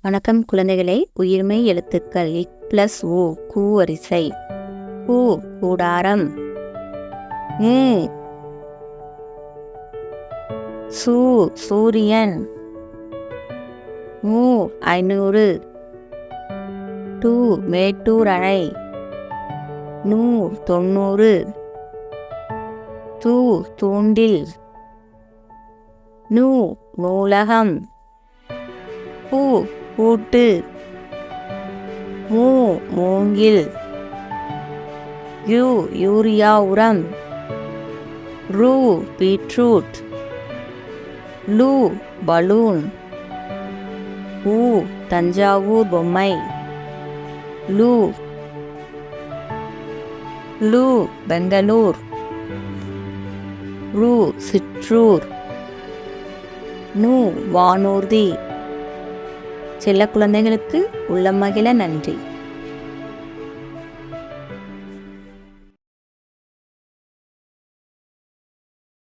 வணக்கம் குழந்தைகளே. உயிர்மெய் எழுத்துக்கள் + உ கூ வரிசை. கூ கூடாரம். மு சு சூரியன். மு 500. டு மேட்டூர் அணை. நூ 90. து தூண்டில். நூ நூலகம். பூ பூட்டு. மூ மூங்கில். யூ யூரியா உரம். ரு பீட்ரூட். லு பலூன். ஊ தஞ்சாவூர் பொம்மை. லு பெங்களூர். ரு சிற்றூர். நு வானூர்தி. செல்ல குழந்தைகளுக்கு உள்ளம் மகிழ நன்றி.